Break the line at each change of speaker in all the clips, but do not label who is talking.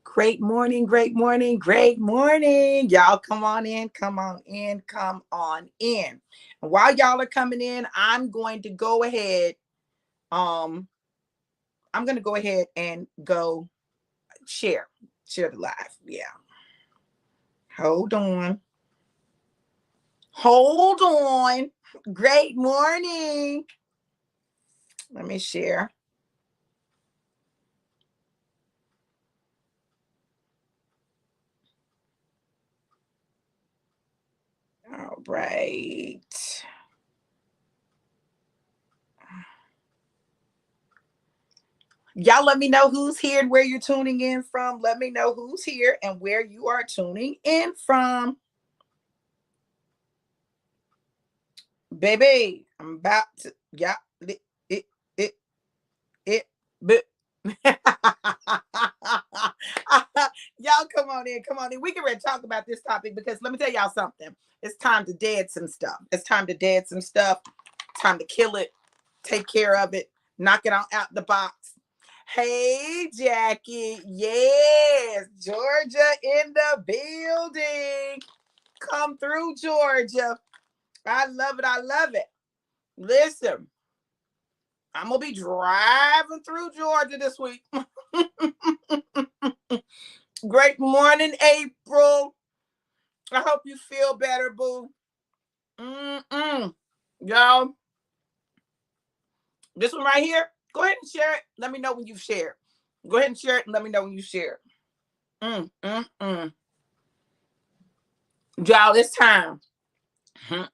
Great morning, great morning, great morning. Y'all come on in, come on in, come on in. And while y'all are coming in, um I'm going to go ahead and go share the live. Yeah. Hold on. Hold on. Great morning. Let me share. All right. Y'all let me know who's here and where you're tuning in from. Let me know who's here and where you are tuning in from. Baby, I'm about to, yeah, it, it, it, but y'all come on in, come on in. We can ready to talk about this topic because let me tell y'all something. It's time to dead some stuff. It's time to dead some stuff. Time to kill it, take care of it, knock it out the box. Hey, Jackie. Yes, Georgia in the building. Come through, Georgia. I love it. I love it. Listen, I'm going to be driving through Georgia this week. Great morning, April. I hope you feel better, boo. Y'all, this one right here, go ahead and share it. Let me know when you've shared. Go ahead and share it and let me know when you share it. Y'all, it's time. I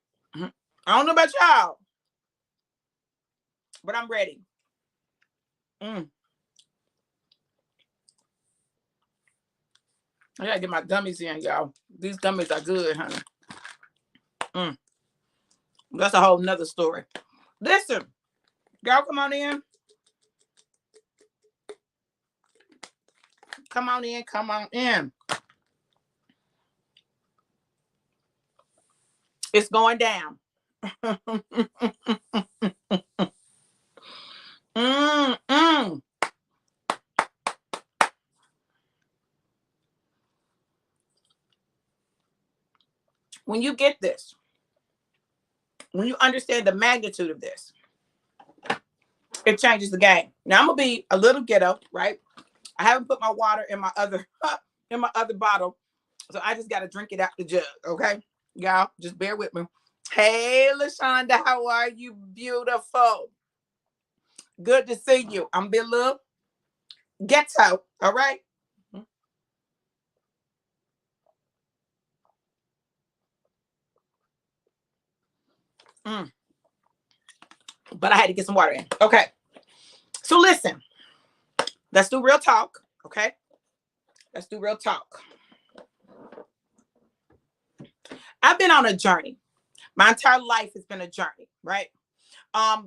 don't know about y'all, but I'm ready. I gotta get my gummies in, y'all. These gummies are good, honey. That's a whole nother story. Listen, y'all come on in. Come on in, come on in. It's going down. When you get this, when you understand the magnitude of this, it changes the game. Now I'm gonna be a little ghetto, right? I haven't put my water in my other bottle, so I just gotta drink it out the jug. Okay, y'all, just bear with me. Hey, LaShonda, how are you? Beautiful. Good to see you. I'm be a little ghetto. All right. But I had to get some water in. Okay. So listen, let's do real talk. Okay. Let's do real talk. I've been on a journey. My entire life has been a journey, right?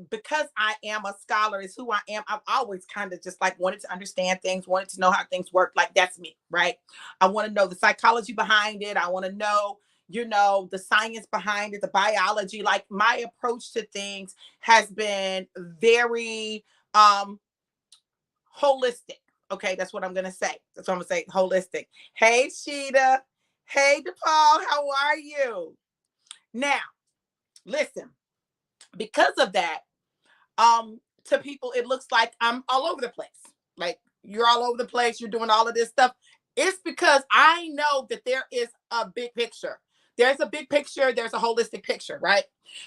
Because I am a scholar, is who I am. I've always kind of just like wanted to understand things, wanted to know how things work. Like that's me, right? I want to know the psychology behind it. I want to know, the science behind it, the biology. Like my approach to things has been very holistic. Okay, that's what I'm gonna say. That's what I'm gonna say. Holistic. Hey, Sheeta. Hey, DePaul. How are you? Now, listen. Because of that, to people it looks like I'm all over the place. Like you're all over the place, you're doing all of this stuff. It's because I know that there is a big picture. There's a big picture, there's a holistic picture, right?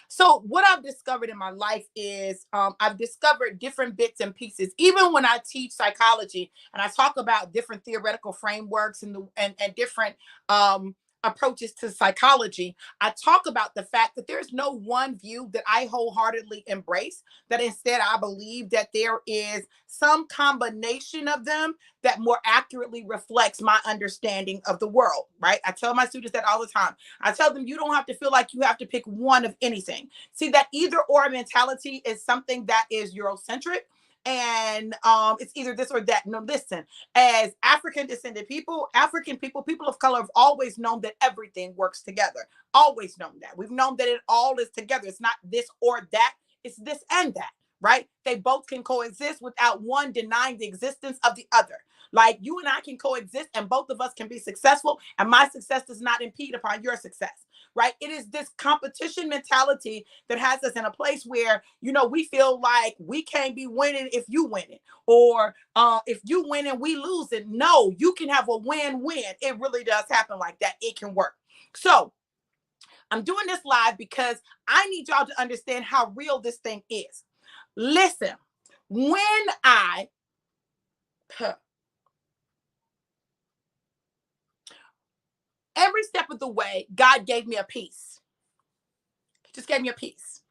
So what I've discovered in my life is I've discovered different bits and pieces. Even when I teach psychology and I talk about different theoretical frameworks and different approaches to psychology, I talk about the fact that there's no one view that I wholeheartedly embrace, that instead I believe that there is some combination of them that more accurately reflects my understanding of the world, right? I tell my students that all the time. I tell them you don't have to feel like you have to pick one of anything. See, that either or mentality is something that is Eurocentric, and it's either this or that. No, listen, as African descended people, African people, people of color have always known that everything works together. Always known that. We've known that it all is together. It's not this or that, it's this and that, right? They both can coexist without one denying the existence of the other. Like you and I can coexist and both of us can be successful, and my success does not impede upon your success, right? It is this competition mentality that has us in a place where, we feel like we can't be winning if you win it, or if you win and we lose it. No, you can have a win-win. It really does happen like that. It can work. So I'm doing this live because I need y'all to understand how real this thing is. Listen, when every step of the way, God gave me a peace. He just gave me a peace.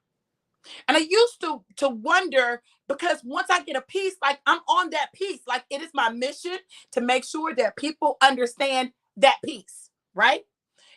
And I used to wonder, because once I get a piece, like I'm on that piece, like it is my mission to make sure that people understand that piece, right?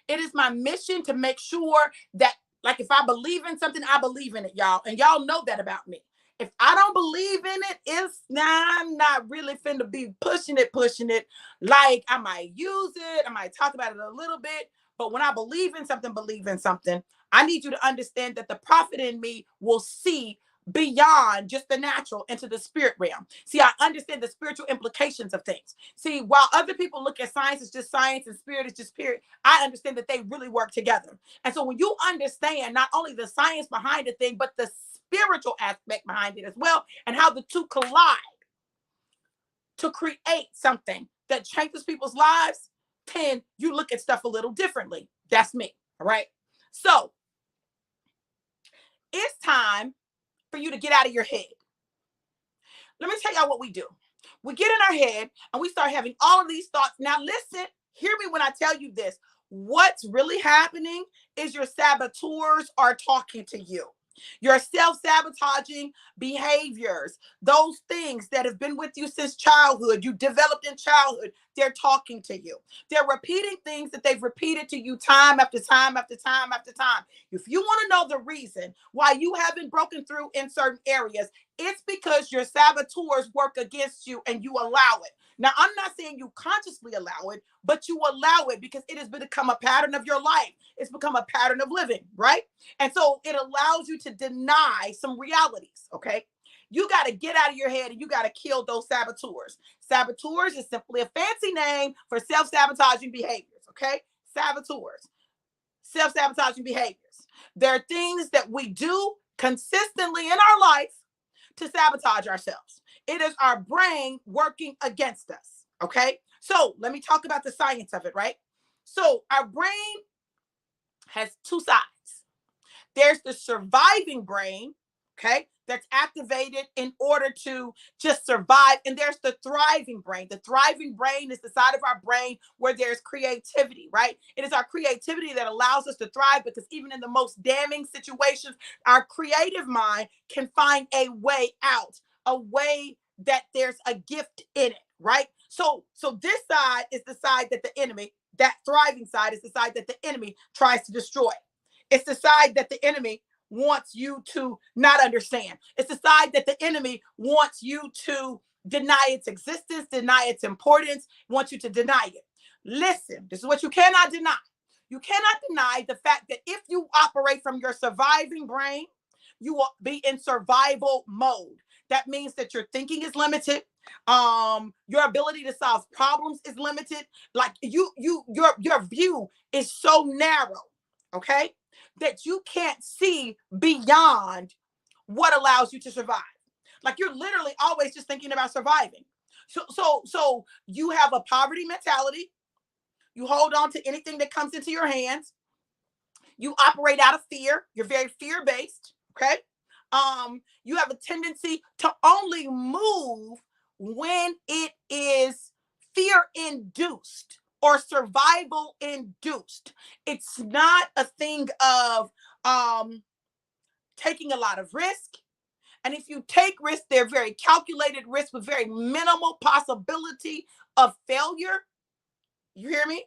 It is my mission to make sure that, like, if I believe in something, I believe in it, y'all. And y'all know that about me. If I don't believe in it, I'm not really finna be pushing it. Like, I might use it, I might talk about it a little bit, but when I believe in something, I need you to understand that the prophet in me will see beyond just the natural into the spirit realm. See, I understand the spiritual implications of things. See, while other people look at science as just science and spirit is just spirit, I understand that they really work together. And so when you understand not only the science behind the thing, but the spiritual aspect behind it as well, and how the two collide to create something that changes people's lives, then you look at stuff a little differently. That's me. All right. So it's time for you to get out of your head. Let me tell y'all what we do. We get in our head and we start having all of these thoughts. Now, listen, hear me when I tell you this. What's really happening is your saboteurs are talking to you. Your self-sabotaging behaviors, those things that have been with you since childhood, you developed in childhood, they're talking to you. They're repeating things that they've repeated to you time after time after time after time. If you want to know the reason why you haven't broken through in certain areas, it's because your saboteurs work against you and you allow it. Now, I'm not saying you consciously allow it, but you allow it because it has become a pattern of your life. It's become a pattern of living, right? And so it allows you to deny some realities, okay? You got to get out of your head and you got to kill those saboteurs. Saboteurs is simply a fancy name for self-sabotaging behaviors, okay? Saboteurs, self-sabotaging behaviors. There are things that we do consistently in our life to sabotage ourselves. It is our brain working against us, okay? So let me talk about the science of it, right? So our brain has two sides. There's the surviving brain, okay, that's activated in order to just survive. And there's the thriving brain. The thriving brain is the side of our brain where there's creativity, right? It is our creativity that allows us to thrive, because even in the most damning situations, our creative mind can find a way out, a way that there's a gift in it, right? So this side is the side that the enemy, that thriving side is the side that the enemy tries to destroy. It's the side that the enemy wants you to not understand. It's the side that the enemy wants you to deny its existence, deny its importance, wants you to deny it. Listen, this is what you cannot deny. You cannot deny the fact that if you operate from your surviving brain, you will be in survival mode. That means that your thinking is limited. Your ability to solve problems is limited. Like your view is so narrow, okay, that you can't see beyond what allows you to survive. Like you're literally always just thinking about surviving. So you have a poverty mentality. You hold on to anything that comes into your hands. You operate out of fear. You're very fear-based, okay? You have a tendency to only move when it is fear-induced or survival induced. It's not a thing of taking a lot of risk. And if you take risks, they're very calculated risks with very minimal possibility of failure. You hear me?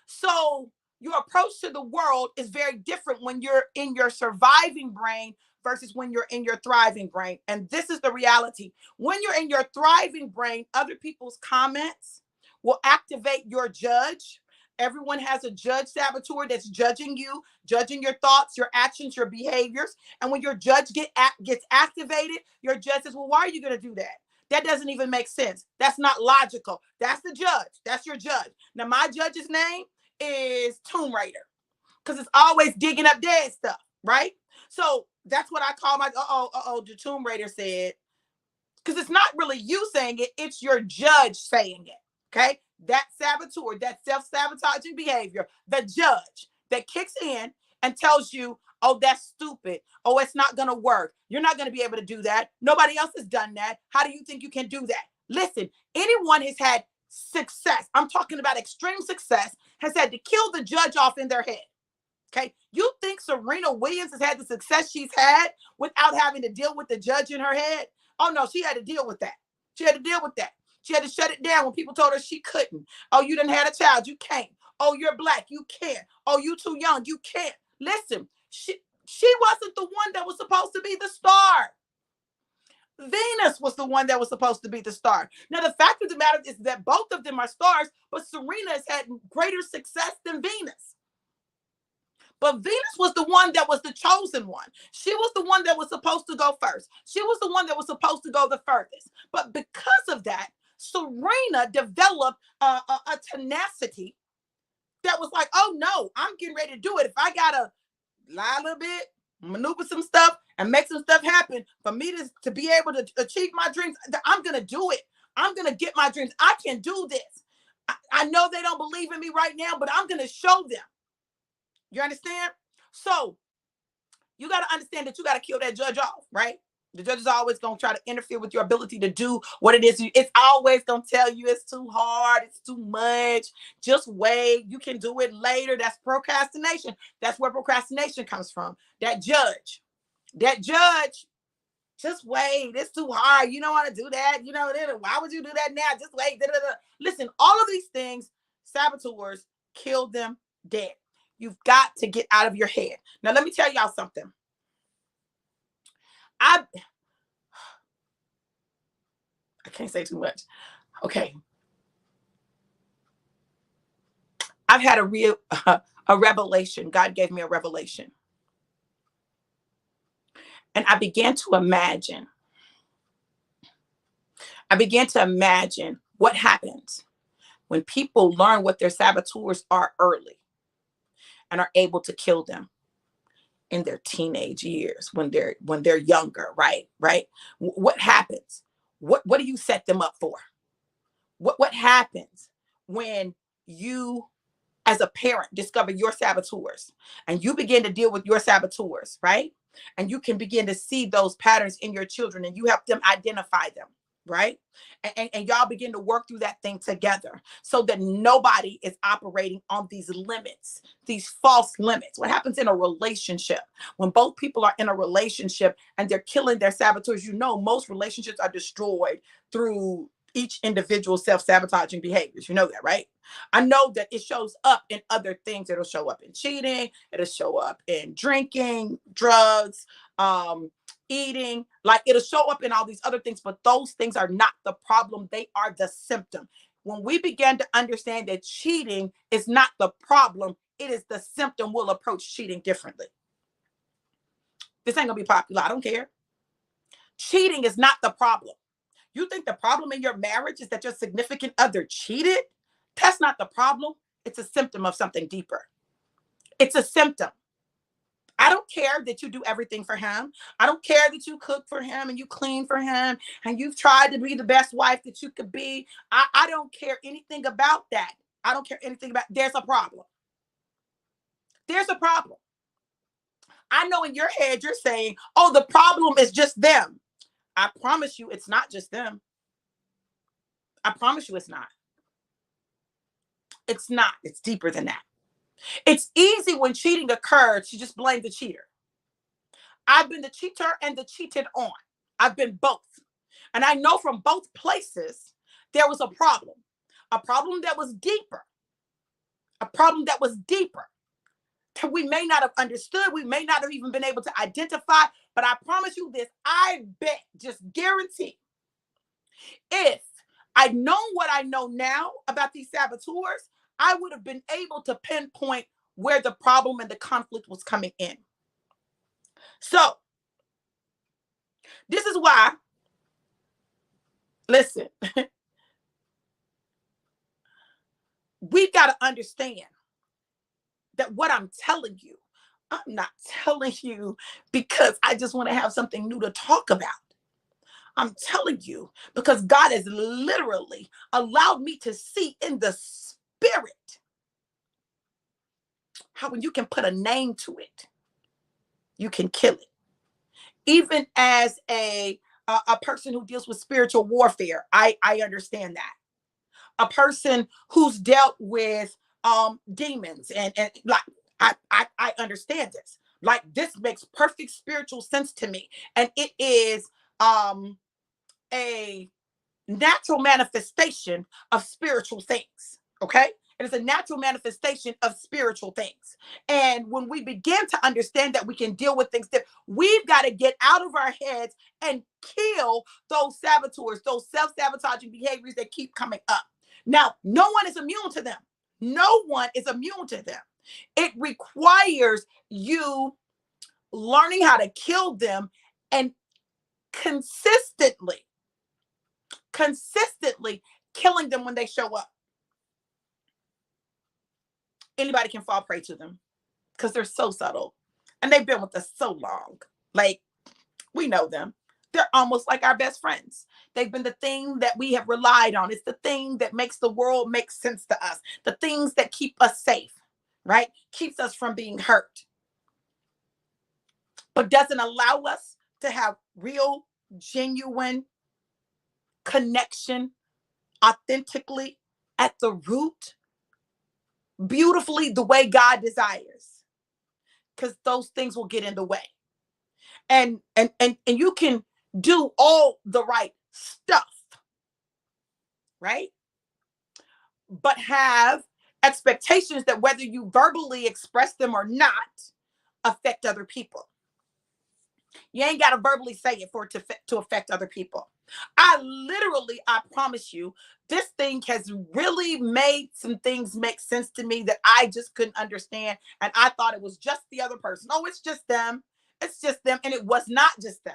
So your approach to the world is very different when you're in your surviving brain versus when you're in your thriving brain. And this is the reality. When you're in your thriving brain, other people's comments will activate your judge. Everyone has a judge saboteur that's judging you, judging your thoughts, your actions, your behaviors. And when your judge gets activated, your judge says, well, why are you going to do that? That doesn't even make sense. That's not logical. That's the judge. That's your judge. Now, my judge's name is Tomb Raider because it's always digging up dead stuff, right? So that's what I call my, the Tomb Raider said, because it's not really you saying it, it's your judge saying it, okay? That saboteur, that self-sabotaging behavior, the judge that kicks in and tells you, oh, that's stupid. Oh, it's not going to work. You're not going to be able to do that. Nobody else has done that. How do you think you can do that? Listen, anyone has had success, I'm talking about extreme success, has had to kill the judge off in their head. Okay. You think Serena Williams has had the success she's had without having to deal with the judge in her head? Oh, no, she had to deal with that. She had to deal with that. She had to shut it down when people told her she couldn't. Oh, you didn't have a child. You can't. Oh, you're black. You can't. Oh, you too young. You can't. Listen, she wasn't the one that was supposed to be the star. Venus was the one that was supposed to be the star. Now, the fact of the matter is that both of them are stars, but Serena has had greater success than Venus. But Venus was the one that was the chosen one. She was the one that was supposed to go first. She was the one that was supposed to go the furthest. But because of that, Serena developed a tenacity that was like, oh no, I'm getting ready to do it. If I gotta lie a little bit, maneuver some stuff, and make some stuff happen for me to be able to achieve my dreams, I'm gonna do it. I'm gonna get my dreams. I can do this. I know they don't believe in me right now, but I'm gonna show them. You understand? So you got to understand that you got to kill that judge off, right? The judge is always going to try to interfere with your ability to do what it is. It's always going to tell you it's too hard. It's too much. Just wait. You can do it later. That's procrastination. That's where procrastination comes from. That judge, just wait. It's too hard. You don't want to do that. You know, why would you do that now? Just wait. Listen, all of these things, saboteurs, kill them dead. You've got to get out of your head. Now, let me tell y'all something. I can't say too much. Okay. I've had a revelation. God gave me a revelation. And I began to imagine what happens when people learn what their saboteurs are early and are able to kill them in their teenage years, when they're younger, right? What happens? What do you set them up for? What happens when you, as a parent, discover your saboteurs and you begin to deal with your saboteurs, right? And you can begin to see those patterns in your children and you help them identify them, right? And y'all begin to work through that thing together so that nobody is operating on these limits, these false limits. What happens in a relationship when both people are in a relationship and they're killing their saboteurs? You know, most relationships are destroyed through each individual self-sabotaging behaviors. You know that, right? I know that it shows up in other things. It'll show up in cheating. It'll show up in drinking, drugs, eating. Like, it'll show up in all these other things, but those things are not the problem. They are the symptom. When we begin to understand that cheating is not the problem, it is the symptom, we'll approach cheating differently. This ain't gonna be popular. I don't care. Cheating is not the problem. You think the problem in your marriage is that your significant other cheated? That's not the problem. It's a symptom of something deeper. It's a symptom. I don't care that you do everything for him. I don't care that you cook for him and you clean for him and you've tried to be the best wife that you could be. I don't care anything about that. I don't care anything about. There's a problem. There's a problem. I know in your head you're saying, oh, the problem is just them. I promise you it's not just them. I promise you it's not. It's not. It's deeper than that. It's easy when cheating occurs to just blame the cheater. I've been the cheater and the cheated on. I've been both. And I know from both places there was a problem that was deeper, that we may not have understood. We may not have even been able to identify. But I promise you this, I bet, just guarantee, if I'd known what I know now about these saboteurs, I would have been able to pinpoint where the problem and the conflict was coming in. So this is why Listen, we've got to understand that what I'm telling you, I'm not telling you because I just want to have something new to talk about. I'm telling you because God has literally allowed me to see in the spirit how when you can put a name to it, you can kill it. Even as a person who deals with spiritual warfare, I understand that. A person who's dealt with demons and like I understand this. Like this makes perfect spiritual sense to me. And it is a natural manifestation of spiritual things. Okay. It is a natural manifestation of spiritual things. And when we begin to understand that we can deal with things, that we've got to get out of our heads and kill those saboteurs, those self-sabotaging behaviors that keep coming up. Now, no one is immune to them. No one is immune to them. It requires you learning how to kill them and consistently killing them when they show up. Anybody can fall prey to them because they're so subtle and they've been with us so long. Like, we know them. They're almost like our best friends. They've been the thing that we have relied on. It's the thing that makes the world make sense to us. The things that keep us safe, right? Keeps us from being hurt, but doesn't allow us to have real, genuine connection authentically at the root, beautifully the way God desires, because those things will get in the way. And you can do all the right stuff, right? But have expectations that whether you verbally express them or not affect other people. You ain't got to verbally say it for it to affect other people. I promise you, this thing has really made some things make sense to me that I just couldn't understand. And I thought it was just the other person. Oh, it's just them. It's just them. And it was not just them.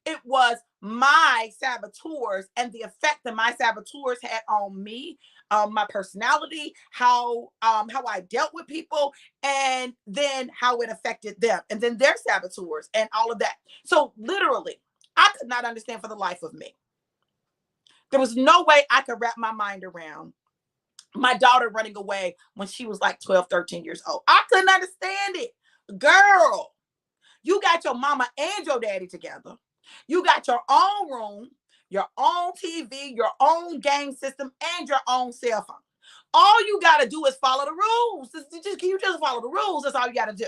It was my saboteurs and the effect that my saboteurs had on me, my personality, how I dealt with people, and then how it affected them, and then their saboteurs and all of that. So literally, I could not understand for the life of me. There was no way I could wrap my mind around my daughter running away when she was like 12, 13 years old. I couldn't understand it. Girl, you got your mama and your daddy together. You got your own room, your own TV, your own game system, and your own cell phone. All you got to do is follow the rules. You just follow the rules. That's all you got to do.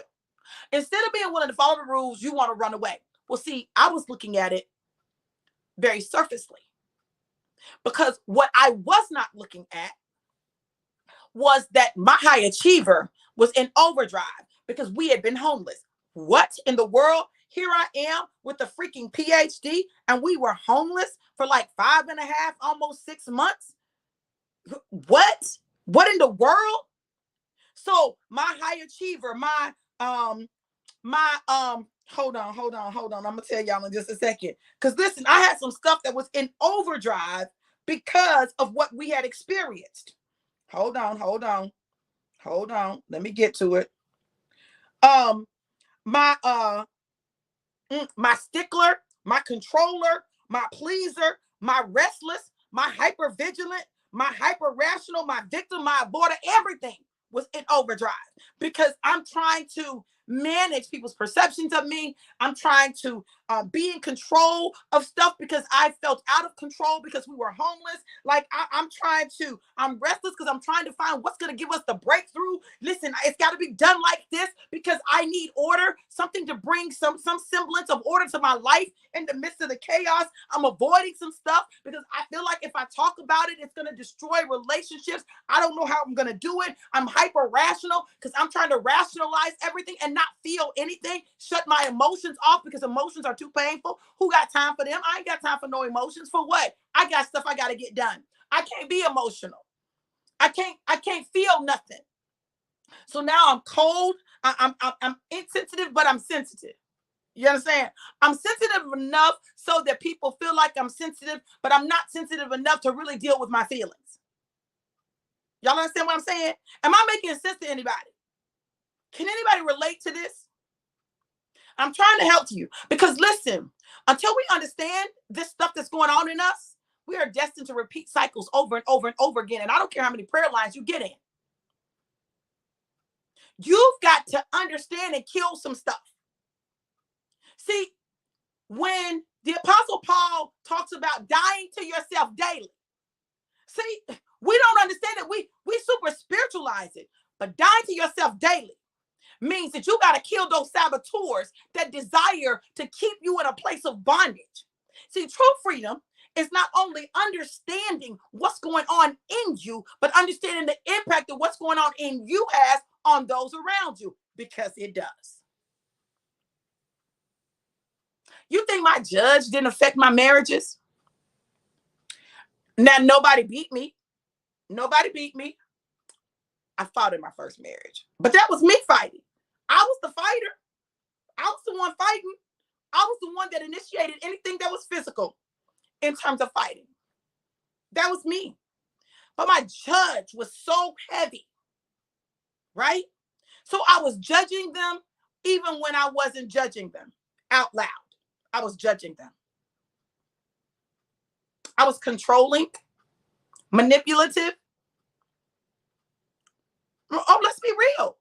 Instead of being willing to follow the rules, you want to run away. Well, see, I was looking at it very surfacely because what I was not looking at was that my high achiever was in overdrive because we had been homeless. What in the world? Here I am with a freaking PhD and we were homeless for like 5.5, almost 6 months. What? What in the world? So my high achiever, hold on. I'm gonna tell y'all in just a second. Because listen, I had some stuff that was in overdrive because of what we had experienced. Hold on. Let me get to it. My my stickler, my controller, my pleaser, my restless, my hyper vigilant, my hyper rational, my victim, my avoider, everything was in overdrive because I'm trying to manage people's perceptions of me. I'm trying to be in control of stuff because I felt out of control because we were homeless. Like I'm restless because I'm trying to find what's going to give us the breakthrough. Listen, it's got to be done like this because I need order, something to bring some semblance of order to my life in the midst of the chaos. I'm avoiding some stuff because I feel like if I talk about it, it's going to destroy relationships. I don't know how I'm going to do it. I'm hyper rational because I'm trying to rationalize everything and not feel anything, shut my emotions off because emotions are too painful. Who got time for them? I ain't got time for no emotions. For what? I got stuff I got to get done. I can't be emotional. I can't feel nothing. So now I'm cold. I'm insensitive, but I'm sensitive. You understand? I'm sensitive enough so that people feel like I'm sensitive, but I'm not sensitive enough to really deal with my feelings. Y'all understand what I'm saying? Am I making sense to anybody? Can anybody relate to this? I'm trying to help you because listen, until we understand this stuff that's going on in us, we are destined to repeat cycles over and over and over again. And I don't care how many prayer lines you get in. You've got to understand and kill some stuff. See, when the Apostle Paul talks about dying to yourself daily, see, we don't understand it. We super spiritualize it, but dying to yourself daily means that you got to kill those saboteurs that desire to keep you in a place of bondage. See, true freedom is not only understanding what's going on in you, but understanding the impact of what's going on in you has on those around you, because it does. You think my judge didn't affect my marriages? Now, nobody beat me. Nobody beat me. I fought in my first marriage, but that was me fighting. I was the fighter. I was the one fighting. I was the one that initiated anything that was physical in terms of fighting. That was me. But my judge was so heavy, right? So I was judging them even when I wasn't judging them out loud. I was judging them. I was controlling, manipulative. Oh, let's be real.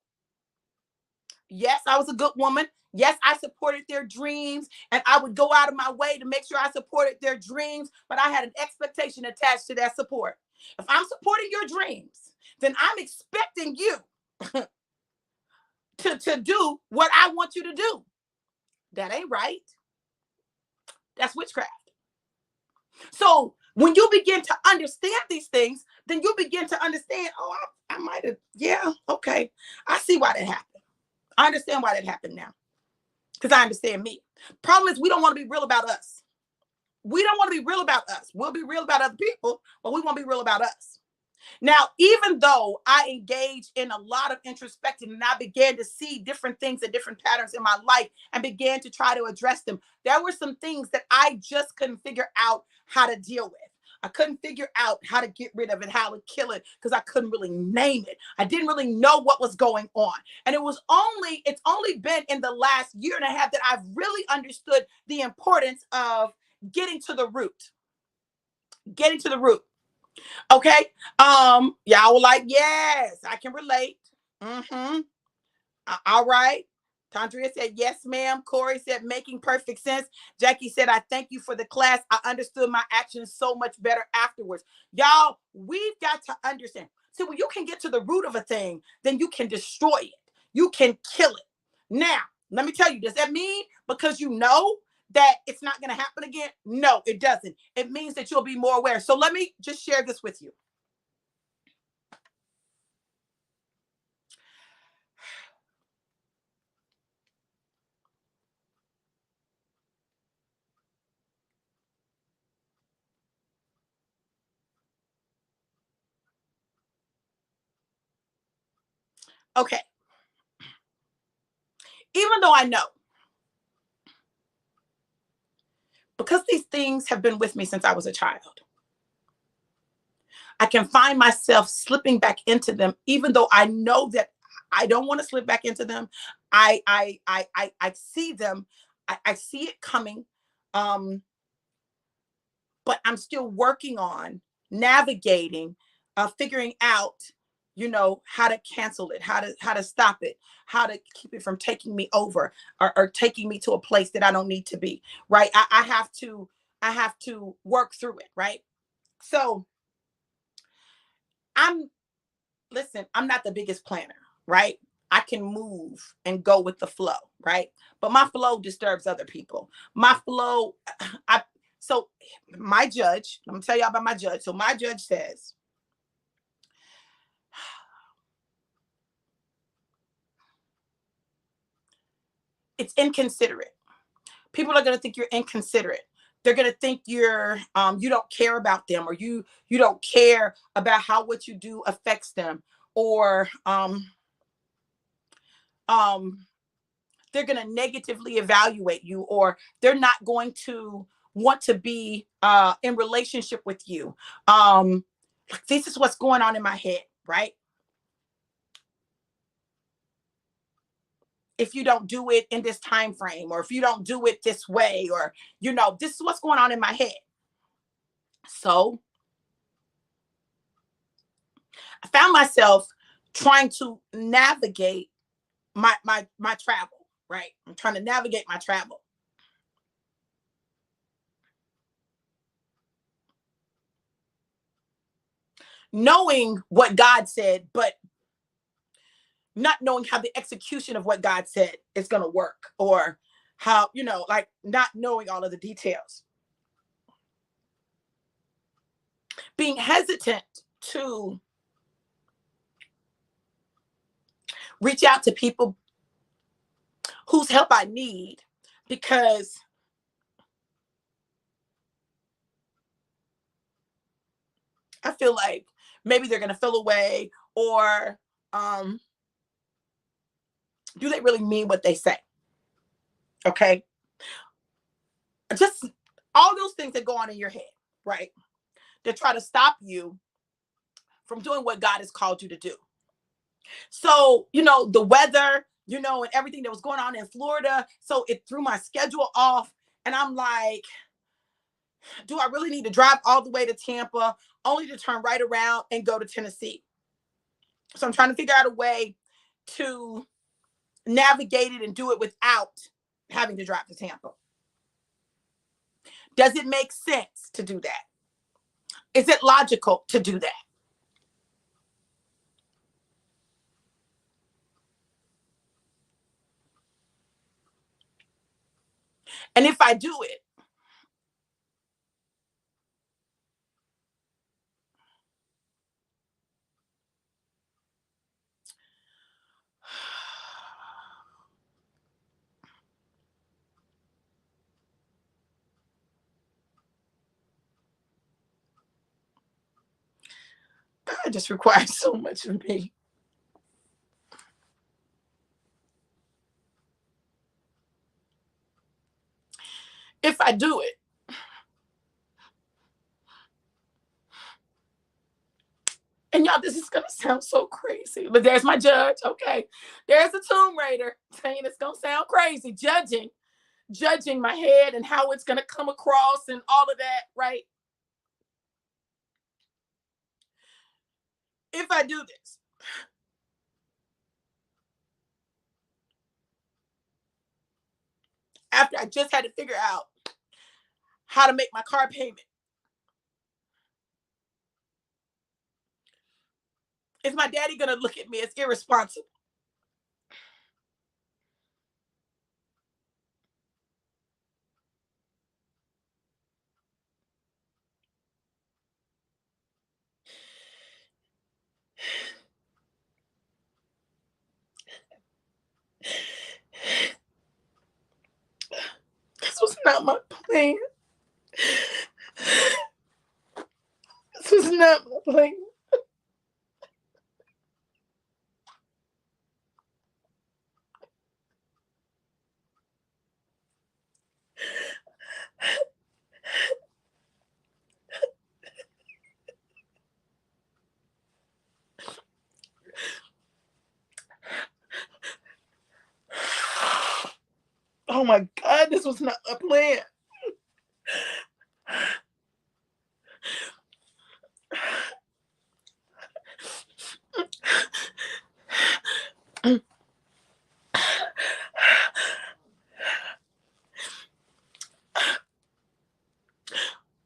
Yes, I was a good woman. Yes, I supported their dreams, and I would go out of my way to make sure I supported their dreams, but I had an expectation attached to that support. If I'm supporting your dreams, then I'm expecting you to do what I want you to do. That ain't right. That's witchcraft. So when you begin to understand these things, then you begin to understand, oh, I might have, yeah, okay. I see why that happened. I understand why that happened now. Because I understand me. Problem is, we don't want to be real about us. We don't want to be real about us. We'll be real about other people, but we won't be real about us. Now, even though I engaged in a lot of introspection and I began to see different things and different patterns in my life and began to try to address them, there were some things that I just couldn't figure out how to deal with. I couldn't figure out how to get rid of it, how to kill it, because I couldn't really name it. I didn't really know what was going on. And it's only been in the last year and a half that I've really understood the importance of getting to the root. Getting to the root. Okay. Y'all were like, yes, I can relate. Mm-hmm. All right. Tandria said, yes, ma'am. Corey said, making perfect sense. Jackie said, I thank you for the class. I understood my actions so much better afterwards. Y'all, we've got to understand. See, when you can get to the root of a thing, then you can destroy it. You can kill it. Now, let me tell you, does that mean because you know that it's not going to happen again? No, it doesn't. It means that you'll be more aware. So let me just share this with you. Okay. Even though I know, because these things have been with me since I was a child, I can find myself slipping back into them, even though I know that I don't want to slip back into them. I see them. I see it coming. But I'm still working on navigating, figuring out, how to cancel it, how to stop it, how to keep it from taking me over or taking me to a place that I don't need to be. Right. I have to work through it. Right. So I'm listen, I'm not the biggest planner, right? I can move and go with the flow, right? But my flow disturbs other people. My flow, I so my judge, I'm gonna tell y'all about my judge. So my judge says, it's inconsiderate. People are gonna think you're inconsiderate. They're gonna think you don't care about them, or you don't care about how what you do affects them, or um they're going to negatively evaluate you, or they're not going to want to be in relationship with you. This is what's going on in my head, right? If you don't do it in this time frame, or if you don't do it this way, or, this is what's going on in my head. So I found myself trying to navigate my travel, right? I'm trying to navigate my travel. Knowing what God said, but not knowing how the execution of what God said is going to work, or how, like not knowing all of the details. Being hesitant to reach out to people whose help I need, because I feel like maybe they're going to feel away, or do they really mean what they say? Okay. Just all those things that go on in your head, right? That try to stop you from doing what God has called you to do. So, the weather, and everything that was going on in Florida. So it threw my schedule off. And I'm like, do I really need to drive all the way to Tampa only to turn right around and go to Tennessee? So I'm trying to figure out a way to navigate it and do it without having to drive to Tampa. Does it make sense to do that? Is it logical to do that? And if I do it, God just requires so much of me. If I do it, and y'all, this is going to sound so crazy, but there's my judge. Okay. There's a Tomb Raider saying it's going to sound crazy, judging my head and how it's going to come across and all of that, right? If I do this, after I just had to figure out how to make my car payment, is my daddy going to look at me as irresponsible? This was not my plan. This was not my plan. Oh my God, this was not a plan.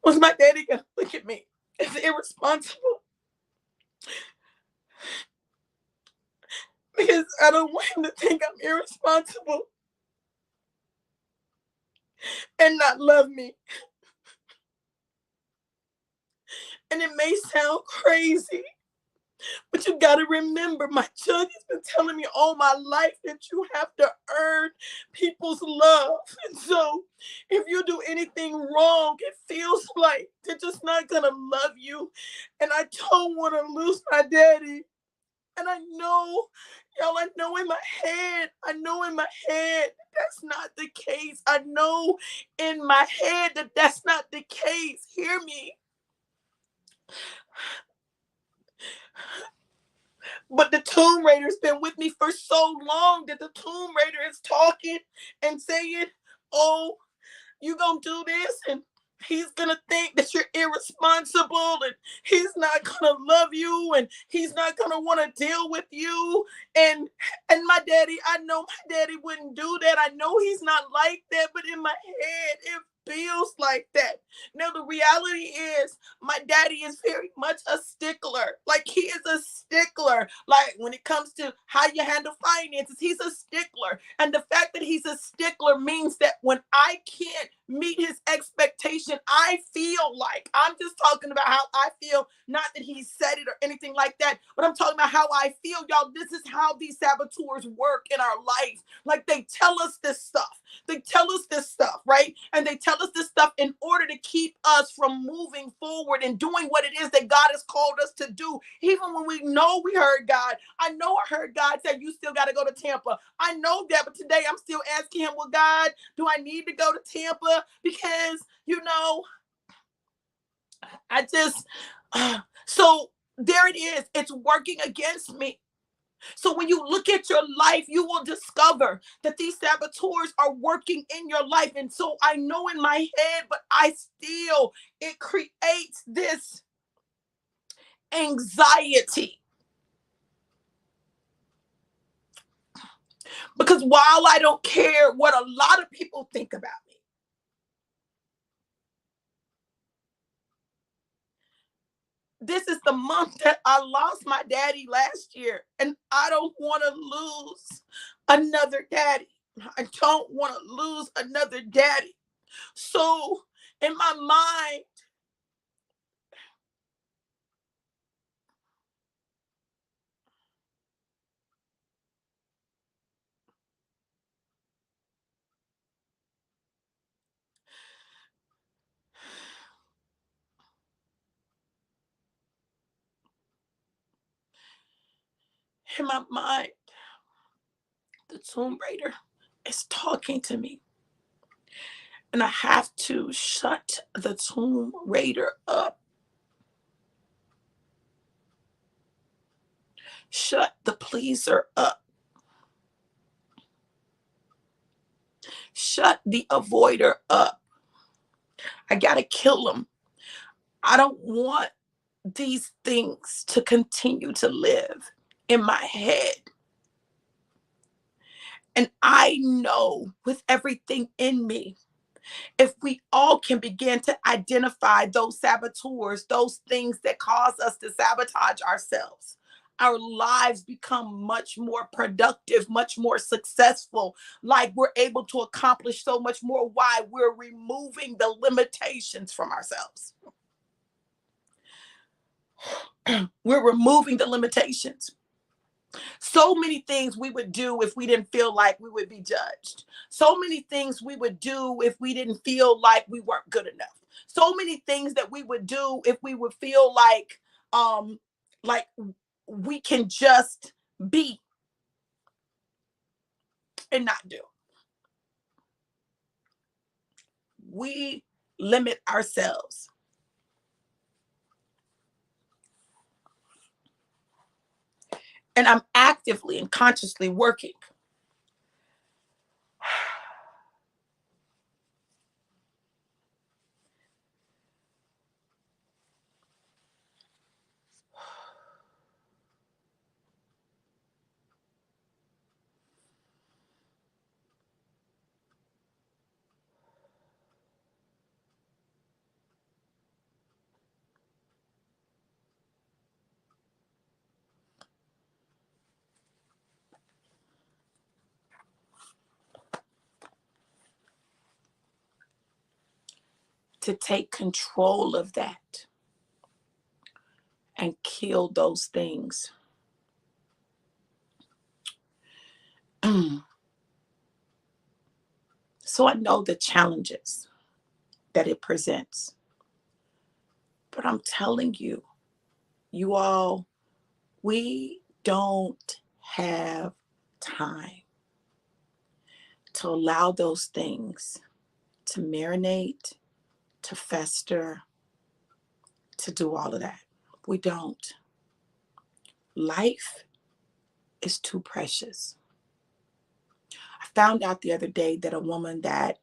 Was my daddy going to look at me as irresponsible? Because I don't want him to think I'm irresponsible and not love me. And it may sound crazy, but you got to remember, my judge has been telling me all my life that you have to earn people's love. And so if you do anything wrong, it feels like they're just not going to love you. And I don't want to lose my daddy. And I know, y'all, I know in my head that's not the case. I know in my head that that's not the case. Hear me. But the Tomb Raider's been with me for so long that the Tomb Raider is talking and saying, oh, you gonna do this, and he's gonna think that you're irresponsible, and he's not gonna love you, and he's not gonna want to deal with you. And my daddy, I know my daddy wouldn't do that. I know he's not like that, but in my head it feels like that. Now the reality is my daddy is very much a stickler. Like, he is a stickler. Like, when it comes to how you handle finances, he's a stickler. And the fact that he's a stickler means that when I can't meet his expectation, I feel like, I'm just talking about how I feel, not that he said it or anything like that, but I'm talking about how I feel, y'all. This is how these saboteurs work in our life. Like, they tell us this stuff. They tell us this stuff, right? And they tell us this stuff in order to keep us from moving forward and doing what it is that God has called us to do. Even when we know we heard God. I know I heard God say, you still got to go to Tampa. I know that, but today I'm still asking him, well, God, do I need to go to Tampa? Because, I just, so there it is. It's working against me. So when you look at your life, you will discover that these saboteurs are working in your life. And so I know in my head, but it creates this anxiety. Because while I don't care what a lot of people think about me, this is the month that I lost my daddy last year, and I don't want to lose another daddy. I don't want to lose another daddy. So in my mind, the Tomb Raider is talking to me. And I have to shut the Tomb Raider up. Shut the pleaser up. Shut the avoider up. I got to kill him. I don't want these things to continue to live in my head. And I know with everything in me, if we all can begin to identify those saboteurs, those things that cause us to sabotage ourselves, our lives become much more productive, much more successful. Like, we're able to accomplish so much more. Why? We're removing the limitations from ourselves. We're removing the limitations. So many things we would do if we didn't feel like we would be judged. So many things we would do if we didn't feel like we weren't good enough. So many things that we would do if we would feel like we can just be and not do. We limit ourselves. And I'm actively and consciously working to take control of that and kill those things. So I know the challenges that it presents. But I'm telling you, you all, we don't have time to allow those things to marinate, to fester, to do all of that. We don't. Life is too precious. I found out the other day that a woman that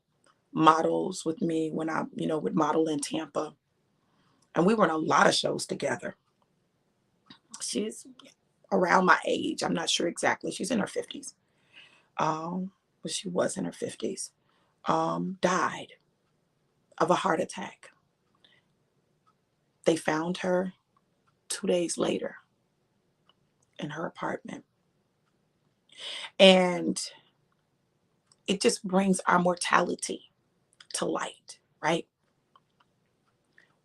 models with me when I, would model in Tampa, and we were in a lot of shows together. She's around my age. I'm not sure exactly. She's in her 50s. But she was in her 50s. Died of a heart attack. They found her 2 days later in her apartment. And it just brings our mortality to light, right?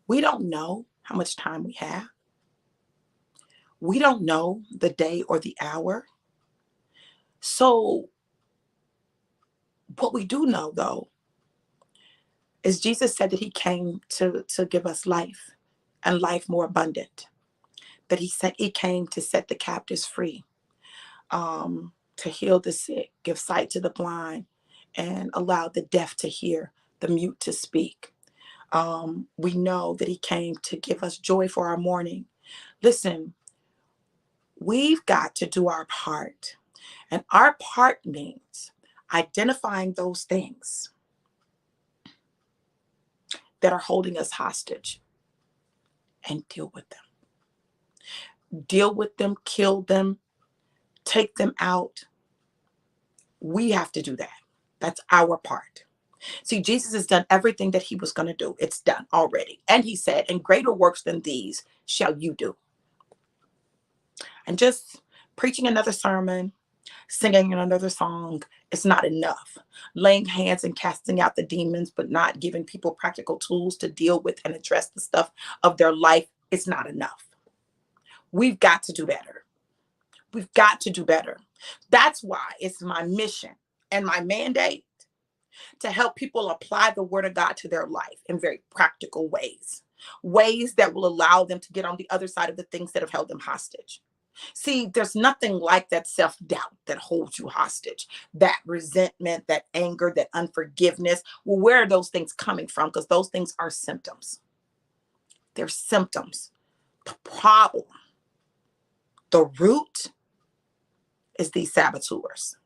We don't know how much time we have. We don't know the day or the hour. So what we do know, though, is Jesus said that he came to give us life and life more abundant. That he came to set the captives free, to heal the sick, give sight to the blind, and allow the deaf to hear, the mute to speak. We know that he came to give us joy for our mourning. Listen, we've got to do our part. And our part means identifying those things that are holding us hostage and deal with them. Deal with them, kill them, take them out. We have to do that. That's our part. See, Jesus has done everything that he was going to do. It's done already. And he said, and greater works than these shall you do. And just preaching another sermon, singing another song, it's not enough. Laying hands and casting out the demons, but not giving people practical tools to deal with and address the stuff of their life, it's not enough. We've got to do better. We've got to do better. That's why it's my mission and my mandate to help people apply the word of God to their life in very practical ways, ways that will allow them to get on the other side of the things that have held them hostage. See, there's nothing like that self-doubt that holds you hostage, that resentment, that anger, that unforgiveness. Well, where are those things coming from? Because those things are symptoms. They're symptoms. The problem, the root, is these saboteurs.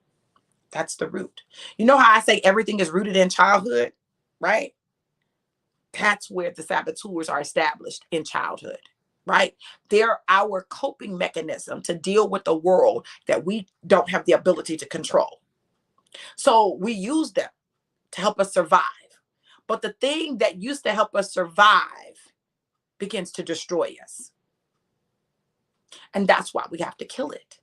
That's the root. You know how I say everything is rooted in childhood, right? That's where the saboteurs are established, in childhood, right? They're our coping mechanism to deal with the world that we don't have the ability to control. So we use them to help us survive. But the thing that used to help us survive begins to destroy us. And that's why we have to kill it.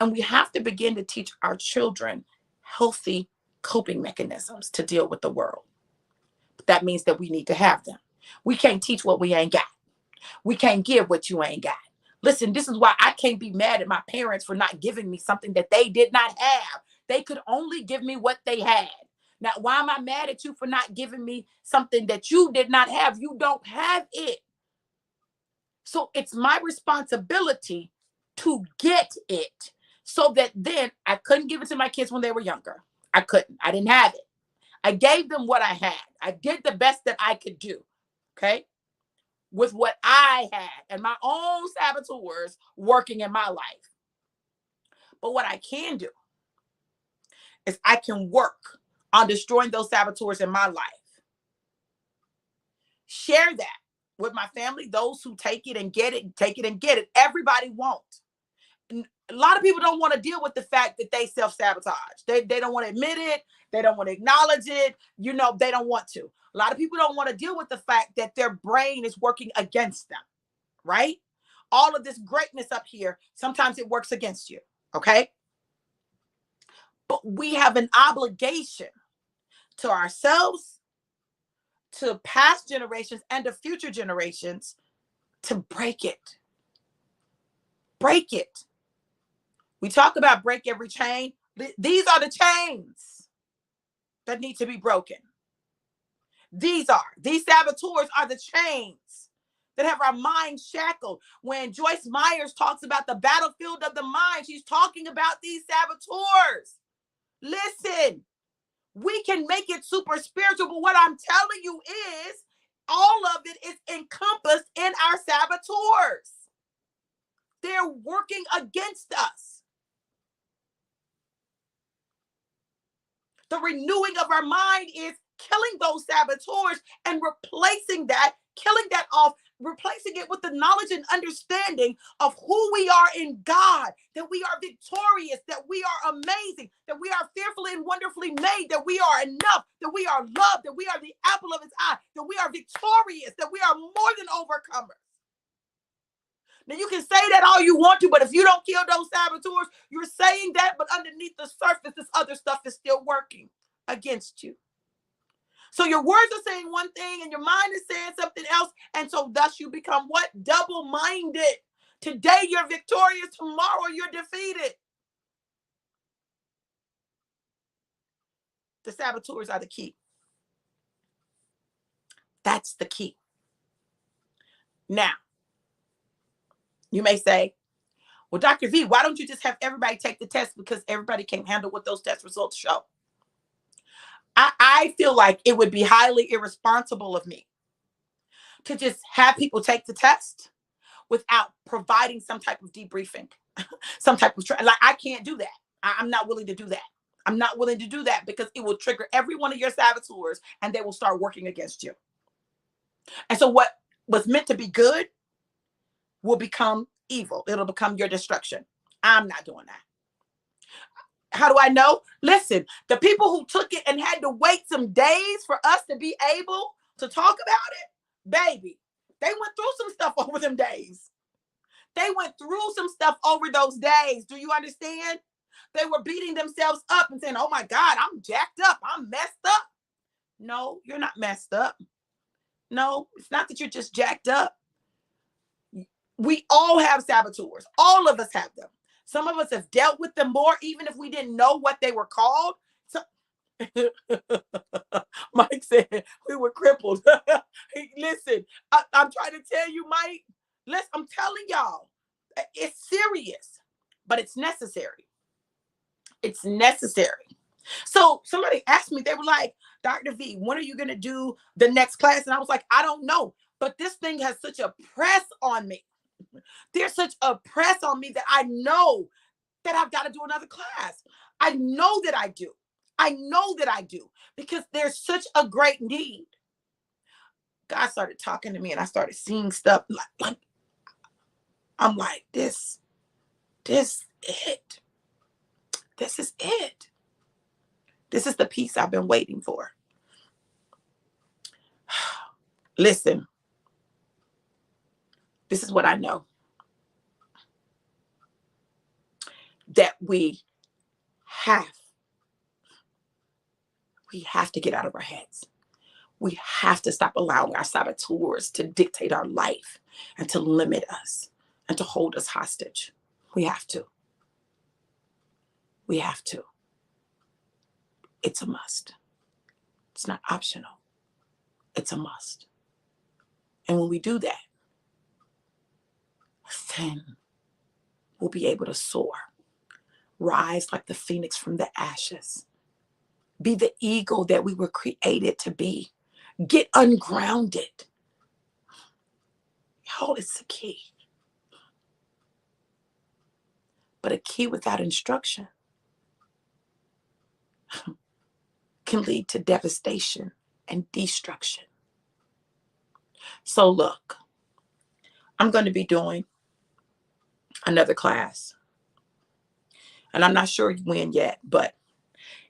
And we have to begin to teach our children healthy coping mechanisms to deal with the world. That means that we need to have them. We can't teach what we ain't got. We can't give what you ain't got. Listen, this is why I can't be mad at my parents for not giving me something that they did not have. They could only give me what they had. Now, why am I mad at you for not giving me something that you did not have? You don't have it. So it's my responsibility to get it, so that then I couldn't give it to my kids when they were younger. I couldn't. I didn't have it. I gave them what I had. I did the best that I could do, okay, with what I had and my own saboteurs working in my life. But what I can do is I can work on destroying those saboteurs in my life. Share that with my family, those who take it and get it, take it and get it. Everybody won't. A lot of people don't want to deal with the fact that they self-sabotage. They don't want to admit it. They don't want to acknowledge it. They don't want to. A lot of people don't want to deal with the fact that their brain is working against them, right? All of this greatness up here, sometimes it works against you, okay? But we have an obligation to ourselves, to past generations, and to future generations to break it. Break it. We talk about break every chain. These are the chains that need to be broken. These saboteurs are the chains that have our mind shackled. When Joyce Myers talks about the battlefield of the mind, she's talking about these saboteurs. Listen, we can make it super spiritual, but what I'm telling you is all of it is encompassed in our saboteurs. They're working against us. The renewing of our mind is killing those saboteurs and replacing that, killing that off, replacing it with the knowledge and understanding of who we are in God, that we are victorious, that we are amazing, that we are fearfully and wonderfully made, that we are enough, that we are loved, that we are the apple of his eye, that we are victorious, that we are more than overcomers. Now, you can say that all you want to, but if you don't kill those saboteurs, you're saying that, but underneath the surface, this other stuff is still working against you. So your words are saying one thing and your mind is saying something else. And so thus you become what? Double-minded. Today you're victorious. Tomorrow you're defeated. The saboteurs are the key. That's the key. Now, you may say, well, Dr. V, why don't you just have everybody take the test, because everybody can't handle what those test results show? I feel like it would be highly irresponsible of me to just have people take the test without providing some type of debriefing, some type of, like, I can't do that. I'm not willing to do that. I'm not willing to do that because it will trigger every one of your saboteurs and they will start working against you. And so what was meant to be good will become evil. It'll become your destruction. I'm not doing that. How do I know? Listen, the people who took it and had to wait some days for us to be able to talk about it, baby, they went through some stuff over them days. They went through some stuff over those days. Do you understand? They were beating themselves up and saying, oh my God, I'm jacked up. I'm messed up. No, you're not messed up. No, it's not that you're just jacked up. We all have saboteurs. All of us have them. Some of us have dealt with them more, even if we didn't know what they were called. So Mike said we were crippled. Listen, I'm trying to tell you, Mike, listen, I'm telling y'all, it's serious, but it's necessary. It's necessary. So somebody asked me, they were like, Dr. V, when are you going to do the next class? And I was like, I don't know. But this thing has such a press on me. There's such a press on me that I know that I've got to do another class. I know that I do. I know that I do, because there's such a great need. God started talking to me and I started seeing stuff like I'm like, this it. This is it. This is the peace I've been waiting for. Listen, this is what I know. That we have to get out of our heads. We have to stop allowing our saboteurs to dictate our life and to limit us and to hold us hostage. We have to. We have to. It's a must. It's not optional. It's a must. And when we do that, then we'll be able to soar, rise like the phoenix from the ashes, be the eagle that we were created to be, get ungrounded. Y'all, it's the key. But a key without instruction can lead to devastation and destruction. So look, I'm going to be doing another class. And I'm not sure when yet, but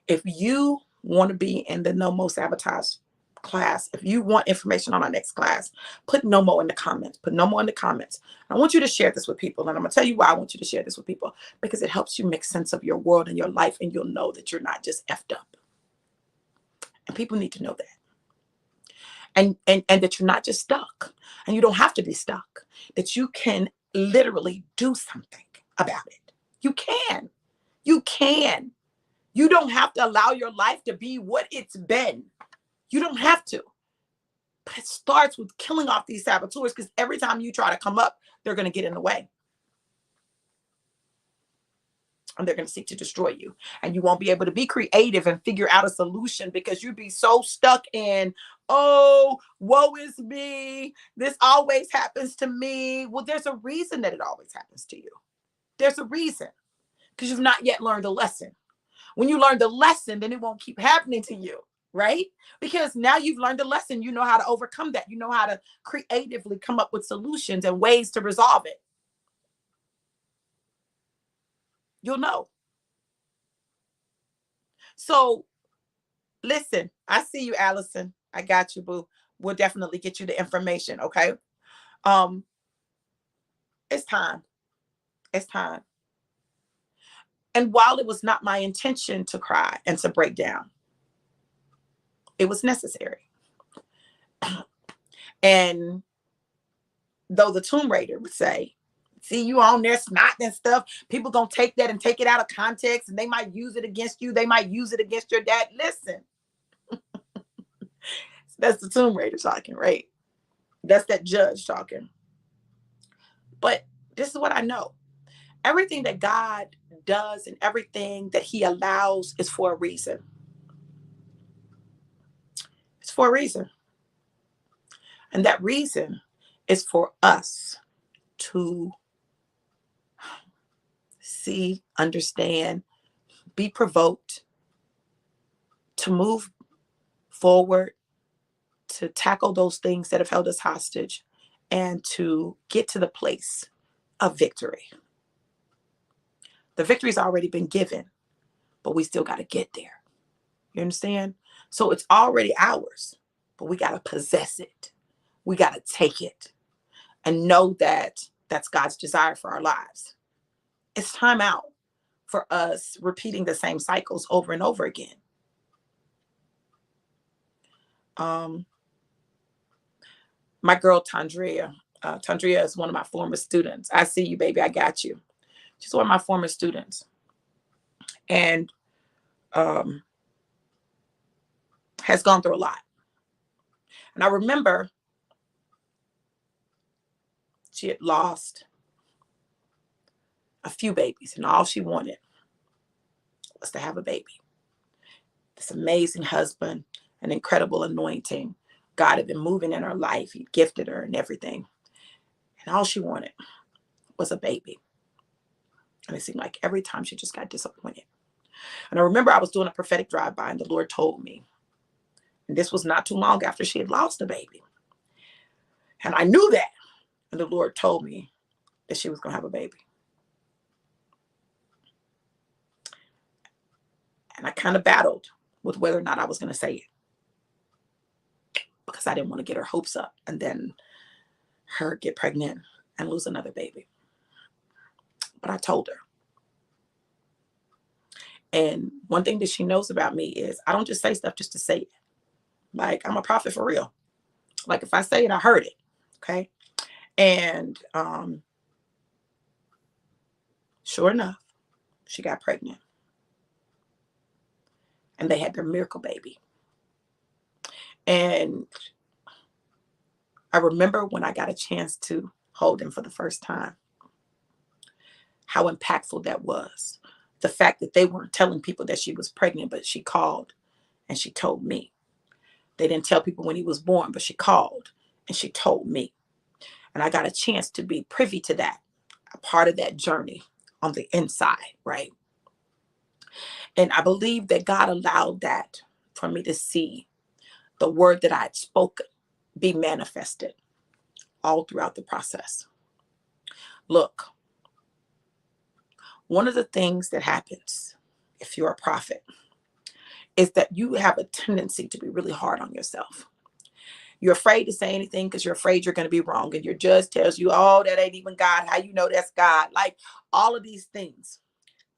if you want to be in the No More Sabotage class, if you want information on our next class, put no more in the comments. Put no more in the comments. I want you to share this with people. And I'm going to tell you why I want you to share this with people, because it helps you make sense of your world and your life. And you'll know that you're not just effed up. And people need to know that. And that you're not just stuck. And you don't have to be stuck. That you can literally do something about it. You can. You can. You don't have to allow your life to be what it's been. You don't have to. But it starts with killing off these saboteurs, because every time you try to come up, they're going to get in the way. And they're going to seek to destroy you. And you won't be able to be creative and figure out a solution, because you'll be so stuck in, oh, woe is me. This always happens to me. Well, there's a reason that it always happens to you. There's a reason, because you've not yet learned the lesson. When you learn the lesson, then it won't keep happening to you, right? Because now you've learned the lesson. You know how to overcome that. You know how to creatively come up with solutions and ways to resolve it. You'll know. So listen, I see you, Allison. I got you, boo. We'll definitely get you the information, okay? Um, it's time. It's time. And while it was not my intention to cry and to break down, it was necessary. And though the Tomb Raider would say, see you on there snotting and stuff, people gonna take that and take it out of context, and they might use it against you. They might use it against your dad. Listen, that's the Tomb Raider talking, right? That's that judge talking. But this is what I know. Everything that God does and everything that he allows is for a reason. It's for a reason. And that reason is for us to see, understand, be provoked, to move forward, to tackle those things that have held us hostage, and to get to the place of victory. The victory's already been given, but we still got to get there. You understand? So it's already ours, but we got to possess it. We got to take it and know that that's God's desire for our lives. It's time out for us repeating the same cycles over and over again. My girl, Tandrea. Tandrea is one of my former students. I see you, baby. I got you. She's one of my former students. And has gone through a lot. And I remember she had lost a few babies, and all she wanted was to have a baby. This amazing husband, an incredible anointing. God had been moving in her life. He gifted her and everything. And all she wanted was a baby. And it seemed like every time she just got disappointed. And I remember I was doing a prophetic drive-by, and the Lord told me, and this was not too long after she had lost a baby. And I knew that. And the Lord told me that she was going to have a baby. And I kind of battled with whether or not I was going to say it, because I didn't want to get her hopes up and then her get pregnant and lose another baby. But I told her. And one thing that she knows about me is I don't just say stuff just to say it. Like, I'm a prophet for real. Like, if I say it, I heard it. Okay. And sure enough, she got pregnant. And they had their miracle baby. And I remember when I got a chance to hold him for the first time, how impactful that was. The fact that they weren't telling people that she was pregnant, but she called and she told me. They didn't tell people when he was born, but she called and she told me. And I got a chance to be privy to that, a part of that journey on the inside, right? And I believe that God allowed that for me to see the word that I had spoken be manifested all throughout the process. Look, one of the things that happens if you're a prophet is that you have a tendency to be really hard on yourself. You're afraid to say anything because you're afraid you're going to be wrong. And your judge tells you, oh, that ain't even God. How you know that's God? Like, all of these things.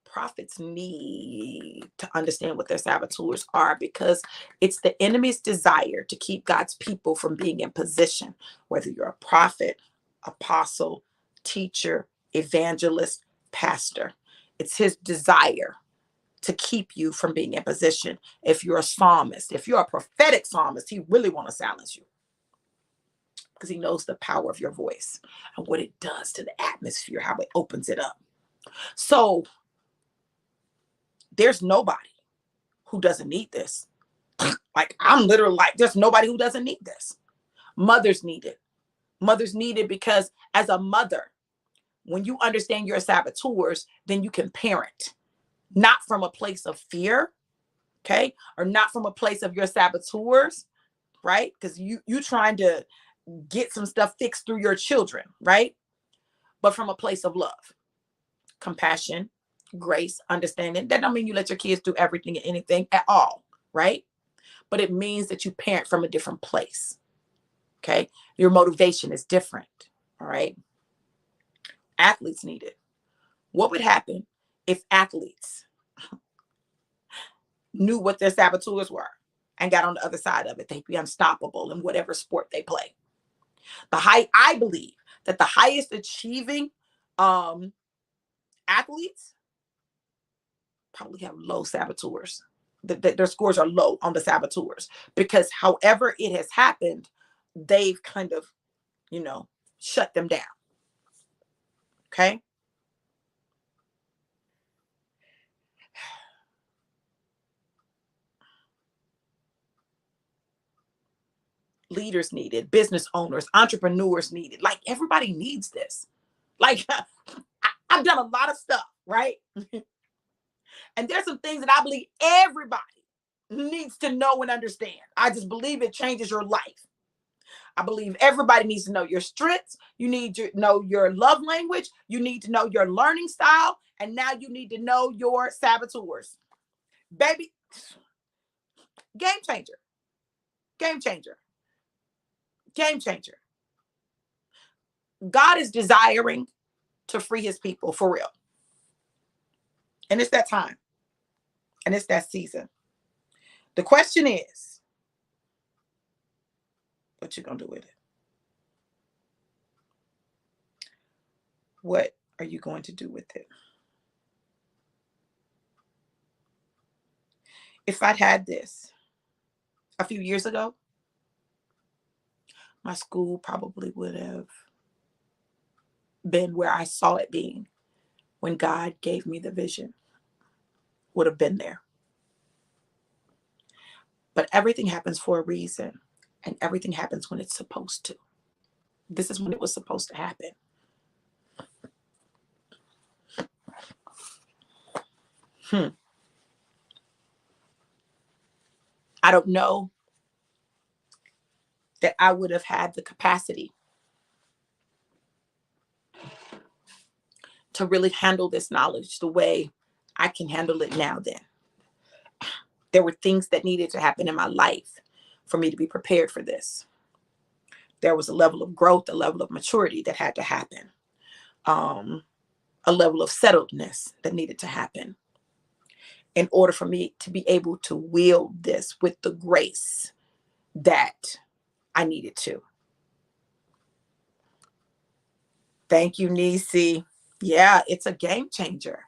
Prophets need to understand what their saboteurs are, because it's the enemy's desire to keep God's people from being in position, whether you're a prophet, apostle, teacher, evangelist, pastor. It's his desire to keep you from being in position. If you're a psalmist, if you're a prophetic psalmist, he really want to silence you. because he knows the power of your voice and what it does to the atmosphere, how it opens it up. So there's nobody who doesn't need this. Like, I'm literally like, there's nobody who doesn't need this. Mothers need it. Mothers need it because as a mother, when you understand your saboteurs, then you can parent, not from a place of fear, okay? Or not from a place of your saboteurs, right? Because you trying to get some stuff fixed through your children, right? But from a place of love, compassion, grace, understanding. That don't mean you let your kids do everything and anything at all, right? But it means that you parent from a different place, okay? Your motivation is different, all right? Athletes need it. What would happen if athletes knew what their saboteurs were and got on the other side of it? They'd be unstoppable in whatever sport they play. I believe that the highest achieving athletes probably have low saboteurs. Their scores are low on the saboteurs because however it has happened, they've kind of, shut them down. Okay. Leaders need it, business owners, entrepreneurs need it. Like, everybody needs this. Like, I've done a lot of stuff, right? And there's some things that I believe everybody needs to know and understand. I just believe it changes your life. I believe everybody needs to know your strengths. You need to know your love language. You need to know your learning style. And now you need to know your saboteurs. Baby, game changer, game changer, game changer. God is desiring to free his people for real. And it's that time. And it's that season. The question is, what you gonna do with it? What are you going to do with it? If I'd had this a few years ago, my school probably would have been where I saw it being when God gave me the vision, would have been there. But everything happens for a reason, and everything happens when it's supposed to. This is when it was supposed to happen. I don't know that I would have had the capacity to really handle this knowledge the way I can handle it now then. There were things that needed to happen in my life for me to be prepared for this. There was a level of growth, a level of maturity that had to happen, a level of settledness that needed to happen in order for me to be able to wield this with the grace that I needed to. Thank you, Nisi. Yeah, it's a game changer.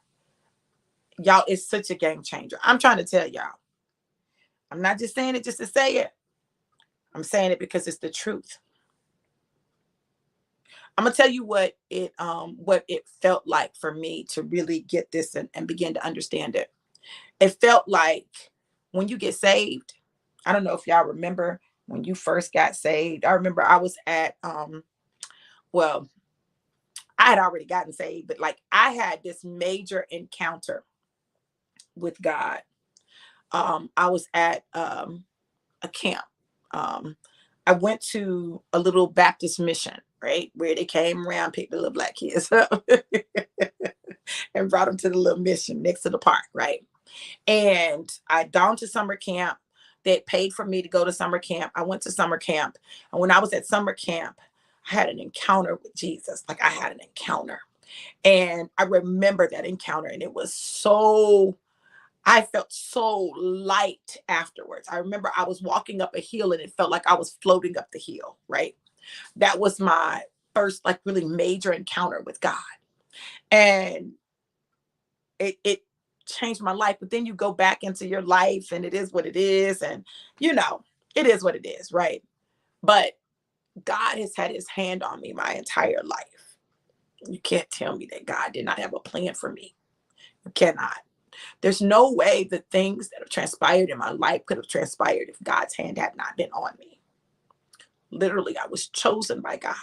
Y'all, it's such a game changer. I'm trying to tell y'all. I'm not just saying it just to say it. I'm saying it because it's the truth. I'm gonna tell you what it felt like for me to really get this and begin to understand it. It felt like when you get saved. I don't know if y'all remember when you first got saved. I remember I was at well, I had already gotten saved, but like I had this major encounter with God. I was at a camp. I went to a little Baptist mission, right? Where they came around, picked the little black kids up and brought them to the little mission next to the park, right? And I'd gone to summer camp. They paid for me to go to summer camp. I went to summer camp. And when I was at summer camp, I had an encounter with Jesus. Like, I had an encounter. And I remember that encounter. And it was I felt so light afterwards. I remember I was walking up a hill and it felt like I was floating up the hill, right? That was my first, like, really major encounter with God. And it changed my life. But then you go back into your life and it is what it is. And, it is what it is, right? But God has had his hand on me my entire life. You can't tell me that God did not have a plan for me. You cannot. There's no way the things that have transpired in my life could have transpired if God's hand had not been on me. Literally, I was chosen by God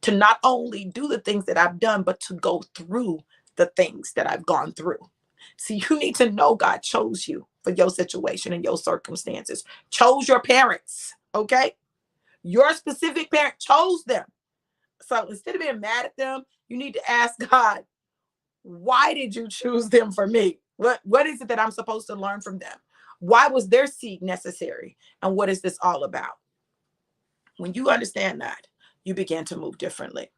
to not only do the things that I've done, but to go through the things that I've gone through. See, you need to know God chose you for your situation and your circumstances, chose your parents, okay? Your specific parent chose them. So instead of being mad at them, you need to ask God, why did you choose them for me? What is it that I'm supposed to learn from them? Why was their seed necessary? And what is this all about? When you understand that, you begin to move differently.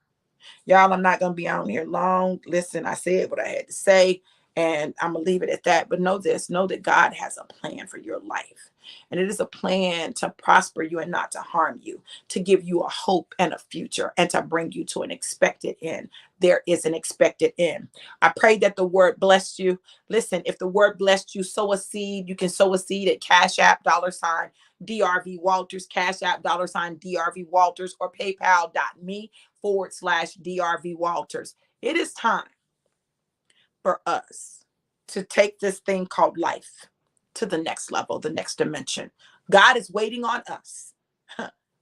Y'all, I'm not going to be on here long. Listen, I said what I had to say, and I'm going to leave it at that. But know this, know that God has a plan for your life. And it is a plan to prosper you and not to harm you, to give you a hope and a future, and to bring you to an expected end. There is an expected end. I pray that the word blessed you. Listen, if the word blessed you, sow a seed. You can sow a seed at Cash App, $ DRV Walters, Cash App, $ DRV Walters, or PayPal.me/DRV Walters. It is time for us to take this thing called life to the next level, the next dimension. God is waiting on us.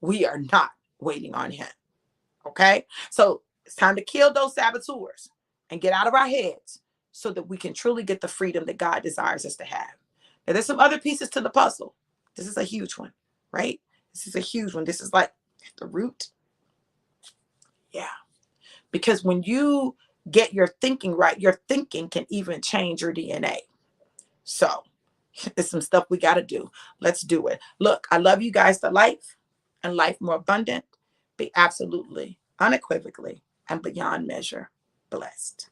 We are not waiting on him. Okay? So it's time to kill those saboteurs and get out of our heads so that we can truly get the freedom that God desires us to have. Now, there's some other pieces to the puzzle. This is a huge one, right? This is a huge one. This is like the root. Yeah. Because when you get your thinking right, your thinking can even change your DNA. So it's some stuff we got to do. Let's do it. Look, I love you guys to life and life more abundant. Be absolutely, unequivocally, and beyond measure blessed.